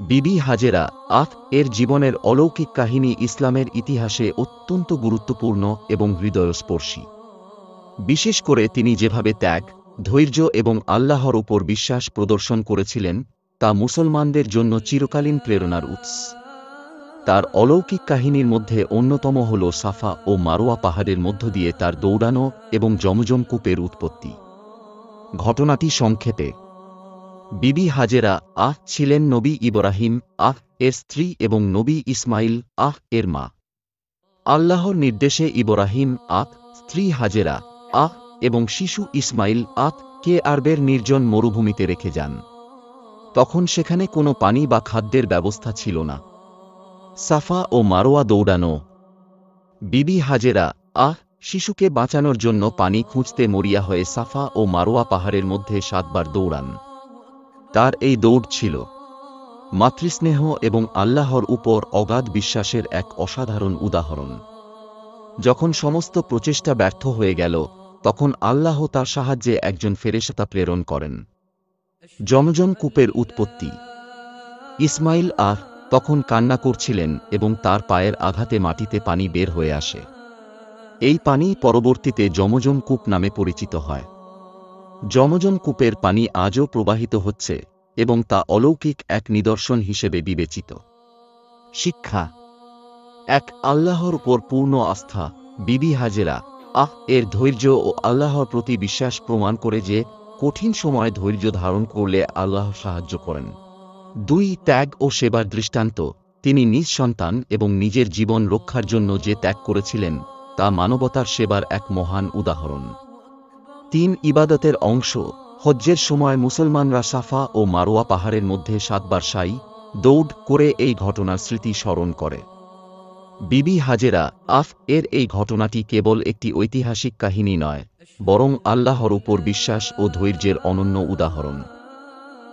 বিবি হাজেরা এর জীবনের অলৌকিক কাহিনী ইসলামের ইতিহাসে অত্যন্ত গুরুত্বপূর্ণ এবং হৃদয়স্পর্শী। বিশেষ করে তিনি যেভাবে ত্যাগ, ধৈর্য এবং আল্লাহর উপর বিশ্বাস প্রদর্শন করেছিলেন তা মুসলমানদের জন্য চিরকালীন প্রেরণার উৎস। তার অলৌকিক কাহিনীর মধ্যে অন্যতম হল সাফা ও মারোয়া পাহাড়ের মধ্য দিয়ে তার দৌড়ানো এবং জমজম কূপের উৎপত্তি। ঘটনাটি সংক্ষেপে, বিবি হাজেরা ছিলেন নবী ইব্রাহিম এর স্ত্রী এবং নবী ইসমাইল এর মা। আল্লাহর নির্দেশে ইব্রাহিম স্ত্রী হাজেরা এবং শিশু ইসমাইল কে আরবের নির্জন মরুভূমিতে রেখে যান। তখন সেখানে কোনো পানি বা খাদ্যের ব্যবস্থা ছিল না। সাফা ও মারোয়া দৌড়ানো। বিবি হাজেরা শিশুকে বাঁচানোর জন্য পানি খুঁজতে মরিয়া হয়ে সাফা ও মারোয়া পাহাড়ের মধ্যে 7 বার দৌড়ান। তার এই দৌড় ছিল মাতৃস্নেহ এবং আল্লাহর উপর অগাধ বিশ্বাসের এক অসাধারণ উদাহরণ। যখন সমস্ত প্রচেষ্টা ব্যর্থ হয়ে গেল, তখন আল্লাহ তার সাহায্যে একজন ফেরেশতা প্রেরণ করেন। জমজম কূপের উৎপত্তি। ইসমাইল তখন কান্না করছিলেন এবং তার পায়ের আঘাতে মাটিতে পানি বের হয়ে আসে। এই পানি পরবর্তীতে জমজম কূপ নামে পরিচিত হয়। জমজম কূপের পানি আজও প্রবাহিত হচ্ছে এবং তা অলৌকিক এক নিদর্শন হিসেবে বিবেচিত। শিক্ষা। এক, আল্লাহর উপর পূর্ণ আস্থা। বিবি হাজেরা এর ধৈর্য ও আল্লাহর প্রতি বিশ্বাস প্রমাণ করে যে কঠিন সময় ধৈর্য ধারণ করলে আল্লাহ সাহায্য করেন। 2, ত্যাগ ও সেবার দৃষ্টান্ত। তিনি নিজ সন্তান এবং নিজের জীবন রক্ষার জন্য যে ত্যাগ করেছিলেন তা মানবতার সেবার এক মহান উদাহরণ। 3, ইবাদতের অংশ। হজ্জের সময় মুসলমানরা সাফা ও মারোয়া পাহাড়ের মধ্যে 7 বার সাই দৌড় করে এই ঘটনার স্মৃতি স্মরণ করে। বিবি হাজেরা এর এই ঘটনাটি কেবল একটি ঐতিহাসিক কাহিনী নয়, বরং আল্লাহর উপর বিশ্বাস ও ধৈর্যের অনন্য উদাহরণ।